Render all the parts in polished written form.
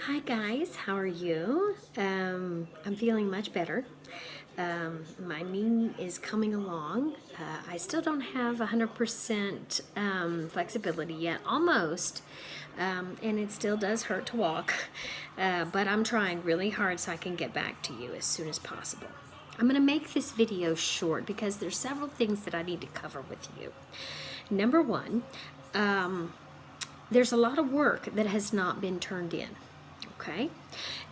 Hi guys, how are you? I'm feeling much better. My knee is coming along. I still don't have 100% flexibility yet, almost, and it still does hurt to walk, but I'm trying really hard so I can get back to you as soon as possible. I'm going to make this video short because there's several things that I need to cover with you. Number one, there's a lot of work that has not been turned in. Okay.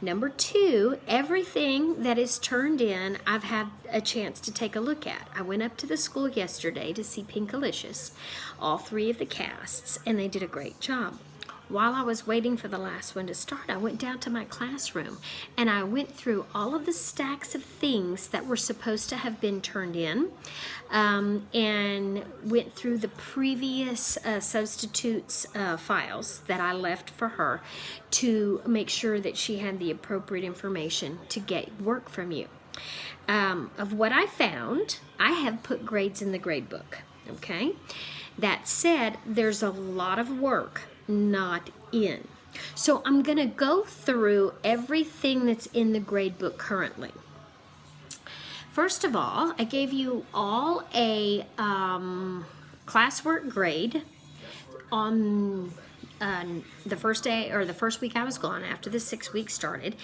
Number two, everything that is turned in, I've had a chance to take a look at. I went up to the school yesterday to see Pinkalicious, all three of the casts, and they did a great job. While I was waiting for the last one to start, I went down to my classroom and I went through all of the stacks of things that were supposed to have been turned in, and went through the previous substitutes files that I left for her to make sure that she had the appropriate information to get work from you. Of what I found, I have put grades in the grade book, okay? That said, there's a lot of work not in. So I'm going to go through everything that's in the grade book currently. First of all, I gave you all a classwork grade on the first day or the first week I was gone after the 6 weeks started,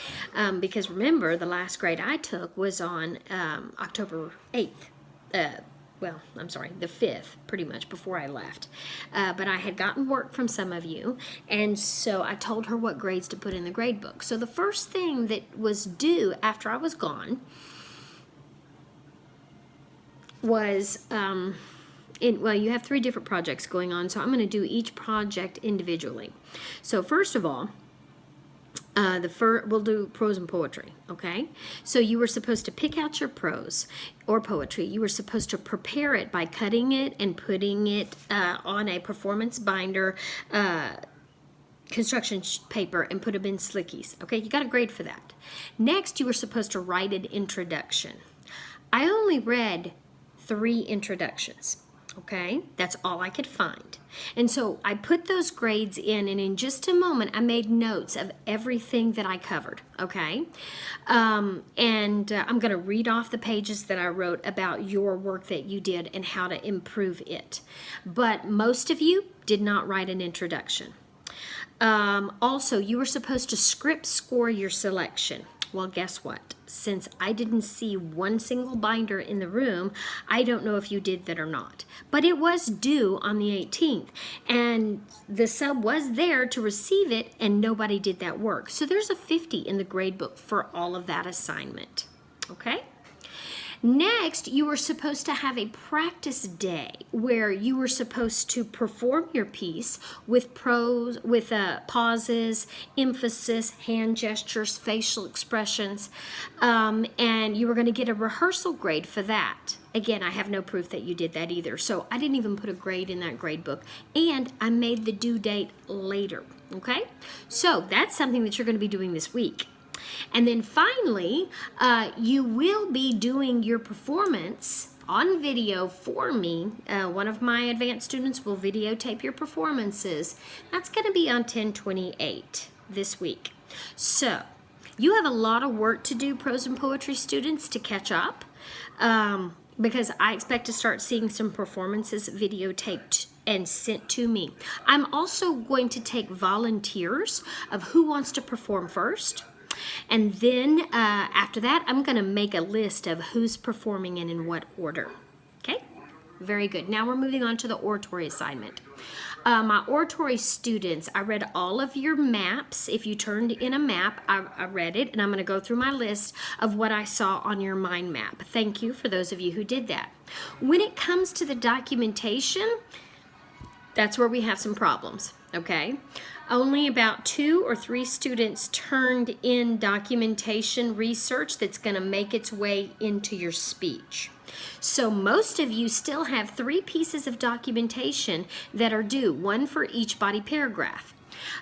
because remember the last grade I took was on October 8th. Well, I'm sorry, the 5th, pretty much before I left. But I had gotten work from some of you, and so I told her what grades to put in the grade book. So the first thing that was due after I was gone was, well, you have 3 different projects going on, so I'm going to do each project individually. So first of all, we'll do prose and poetry, okay? So you were supposed to pick out your prose or poetry. You were supposed to prepare it by cutting it and putting it on a performance binder, construction paper, and put them in Slickies, okay? You got a grade for that. Next, you were supposed to write an introduction. I only read 3 introductions. Okay, that's all I could find. And so I put those grades in, and in just a moment, I made notes of everything that I covered, okay? I'm going to read off the pages that I wrote about your work that you did and how to improve it. But most of you did not write an introduction. Also, you were supposed to script score your selection. Well, guess what? Since I didn't see one single binder in the room, I don't know if you did that or not. But it was due on the 18th, and the sub was there to receive it, and nobody did that work. So there's a 50 in the grade book for all of that assignment. Okay? Next, you were supposed to have a practice day where you were supposed to perform your piece with prose, with pauses, emphasis, hand gestures, facial expressions, and you were going to get a rehearsal grade for that. Again, I have no proof that you did that either, so I didn't even put a grade in that grade book, and I made the due date later, okay? So that's something that you're going to be doing this week. And then finally, you will be doing your performance on video for me. One of my advanced students will videotape your performances. That's going to be on 10/28 this week. So you have a lot of work to do, prose and poetry students, to catch up, because I expect to start seeing some performances videotaped and sent to me. I'm also going to take volunteers of who wants to perform first. And then after that, I'm going to make a list of who's performing and in what order. Okay? Very good. Now we're moving on to the oratory assignment. My oratory students, I read all of your maps. If you turned in a map, I read it, and I'm going to go through my list of what I saw on your mind map. Thank you for those of you who did that. When it comes to the documentation, that's where we have some problems, okay? Only about 2 or 3 students turned in documentation research that's going to make its way into your speech. So most of you still have 3 pieces of documentation that are due, 1 for each body paragraph.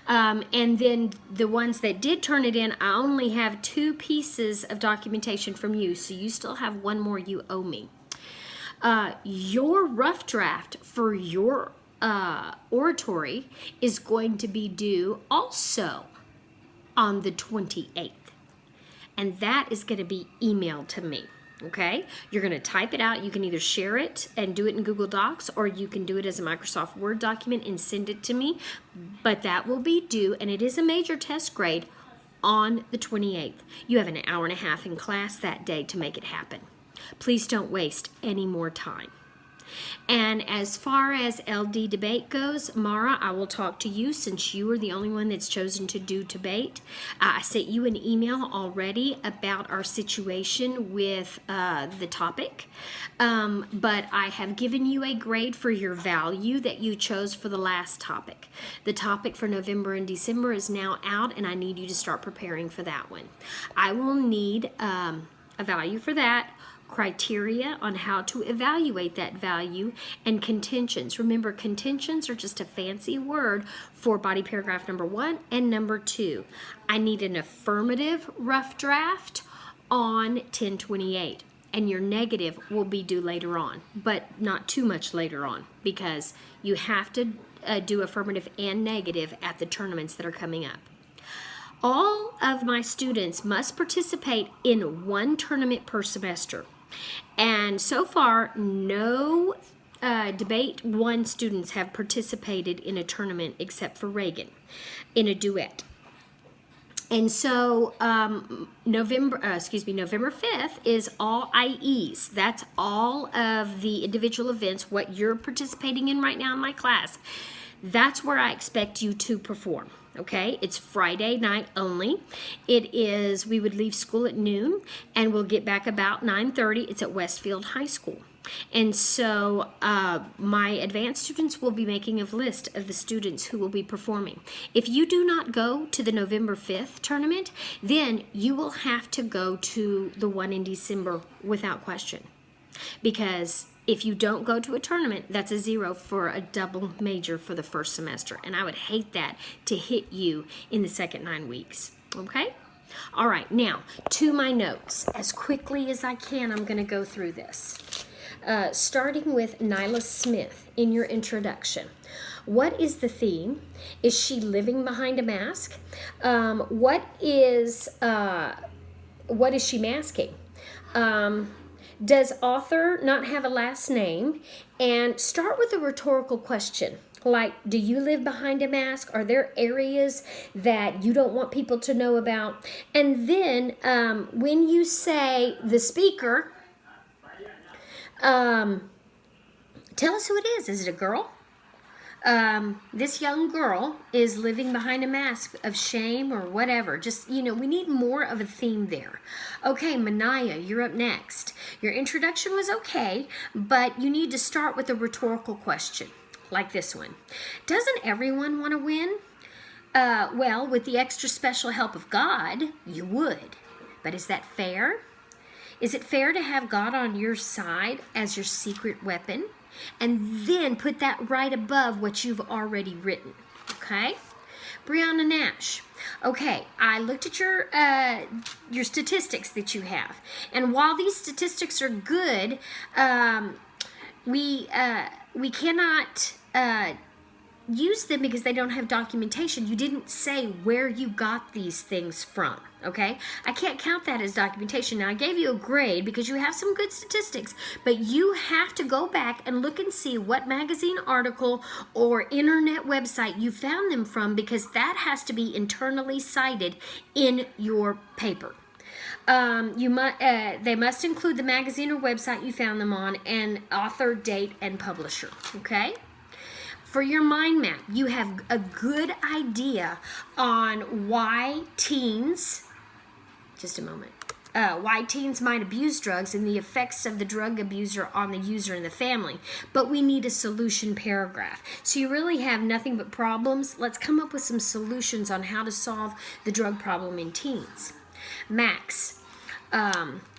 And then the ones that did turn it in, I only have 2 pieces of documentation from you, so you still have 1 more you owe me. Your rough draft for your oratory is going to be due also on the 28th. And that is going to be emailed to me. Okay, you're going to type it out. You can either share it and do it in Google Docs, or you can do it as a Microsoft Word document and send it to me. But that will be due, and it is a major test grade, on the 28th. You have an hour and a half in class that day to make it happen. Please don't waste any more time. And as far as LD debate goes, Mara, I will talk to you since you are the only one that's chosen to do debate. I sent you an email already about our situation with the topic, but I have given you a grade for your value that you chose for the last topic. The topic for November and December is now out, and I need you to start preparing for that one. I will need a value for that, criteria on how to evaluate that value, and contentions. Remember, contentions are just a fancy word for body paragraph number 1 and number 2. I need an affirmative rough draft on 1028, and your negative will be due later on, but not too much later on, because you have to do affirmative and negative at the tournaments that are coming up. All of my students must participate in one tournament per semester. And so far, no Debate 1 students have participated in a tournament except for Reagan in a duet. And so November 5th is all IEs. That's all of the individual events, what you're participating in right now in my class. That's where I expect you to perform. Okay, it's Friday night only. We would leave school at noon and we'll get back about 9:30. It's at Westfield High School. And so my advanced students will be making a list of the students who will be performing. If you do not go to the November 5th tournament, then you will have to go to the one in December without question. Because if you don't go to a tournament, that's a 0 for a double major for the first semester. And I would hate that to hit you in the second 9 weeks. Okay? All right, now to my notes. As quickly as I can, I'm going to go through this. Starting with Nyla Smith in your introduction. What is the theme? Is she living behind a mask? What is she masking? Does author not have a last name? And start with a rhetorical question. Like, do you live behind a mask? Are there areas that you don't want people to know about? And then when you say the speaker, tell us who it is. Is it a girl? This young girl is living behind a mask of shame or whatever. Just, we need more of a theme there. Okay, Manaya, you're up next. Your introduction was okay, but you need to start with a rhetorical question, like this one. Doesn't everyone want to win? Well, with the extra special help of God, you would. But is that fair? Is it fair to have God on your side as your secret weapon? And then put that right above what you've already written, okay? Brianna Nash. Okay, I looked at your statistics that you have. And while these statistics are good, we cannot use them because they don't have documentation. You didn't say where you got these things from, okay? I can't count that as documentation. Now, I gave you a grade because you have some good statistics, but you have to go back and look and see what magazine article or internet website you found them from, because that has to be internally cited in your paper. They must include the magazine or website you found them on and author, date, and publisher, okay? For your mind map, you have a good idea on why teens, why teens might abuse drugs and the effects of the drug abuser on the user and the family. But we need a solution paragraph. So you really have nothing but problems. Let's come up with some solutions on how to solve the drug problem in teens. Max.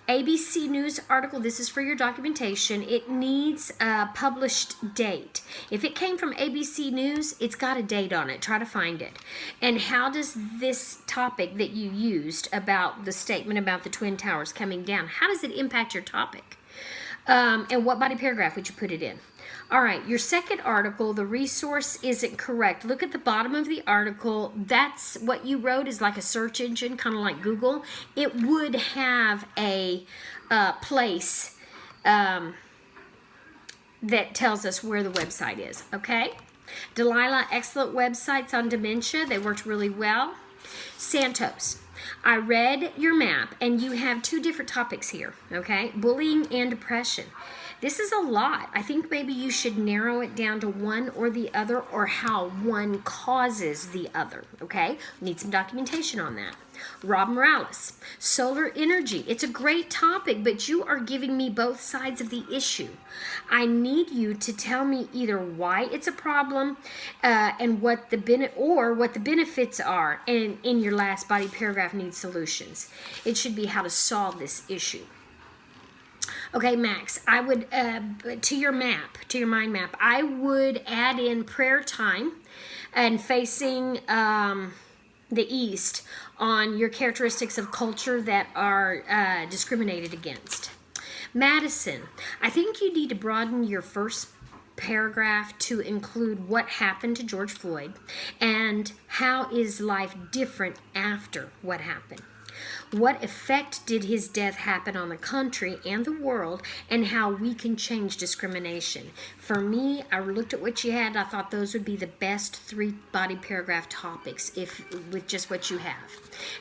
ABC News article, this is for your documentation. It needs a published date. If it came from ABC News, it's got a date on it. Try to find it. And how does this topic that you used about the statement about the Twin Towers coming down, how does it impact your topic? And what body paragraph would you put it in? All right, your second article, the resource isn't correct. Look at the bottom of the article. That's what you wrote is like a search engine, kind of like Google. It would have a place that tells us where the website is, okay? Delilah, excellent websites on dementia. They worked really well. Santos, I read your map, and you have two different topics here, okay? Bullying and depression. This is a lot. I think maybe you should narrow it down to one or the other, or how one causes the other, okay? Need some documentation on that. Rob Morales, solar energy. It's a great topic, but you are giving me both sides of the issue. I need you to tell me either why it's a problem and what the benefits are, and in your last body paragraph needs solutions. It should be how to solve this issue. Okay, Max, I would, to your mind map, I would add in prayer time and facing the East on your characteristics of culture that are discriminated against. Madison, I think you need to broaden your first paragraph to include what happened to George Floyd and how is life different after what happened. What effect did his death happen on the country and the world, and how we can change discrimination? For me, I looked at what you had. I thought those would be the best 3 body paragraph topics with just what you have.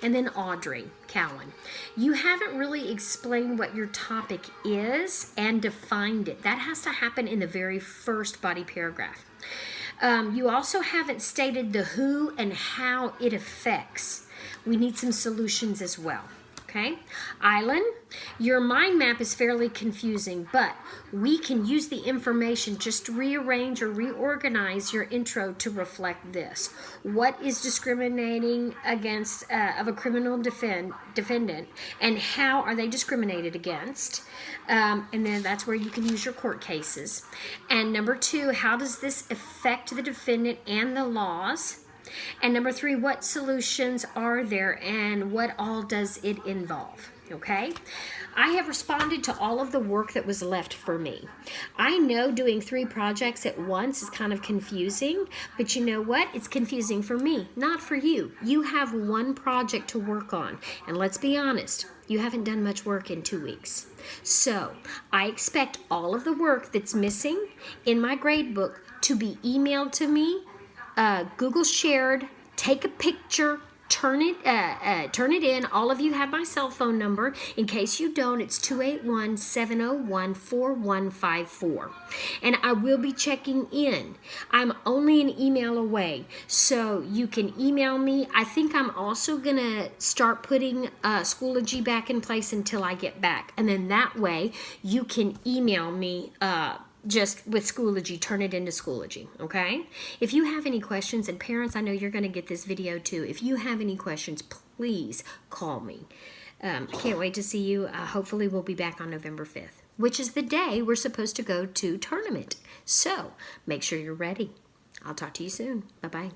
And then Audrey Cowan, you haven't really explained what your topic is and defined it. That has to happen in the very first body paragraph. You also haven't stated the who and how it affects. We need some solutions as well, okay? Island, your mind map is fairly confusing, but we can use the information, just rearrange or reorganize your intro to reflect this. What is discriminating against of a criminal defendant, and how are they discriminated against? And then that's where you can use your court cases. And number 2, how does this affect the defendant and the laws? And number 3, what solutions are there and what all does it involve? Okay, I have responded to all of the work that was left for me. I know doing 3 projects at once is kind of confusing, but you know what? It's confusing for me, not for you. You have 1 project to work on, and let's be honest, you haven't done much work in 2 weeks. So I expect all of the work that's missing in my grade book to be emailed to me, Google shared, take a picture, turn it in. All of you have my cell phone number. In case you don't, it's 281-701-4154. And I will be checking in. I'm only an email away, so you can email me. I think I'm also going to start putting Schoology back in place until I get back. And then that way, you can email me just with Schoology, turn it into Schoology, okay? If you have any questions, and parents, I know you're going to get this video too. If you have any questions, please call me. I can't wait to see you. Hopefully we'll be back on November 5th, which is the day we're supposed to go to tournament. So make sure you're ready. I'll talk to you soon. Bye-bye.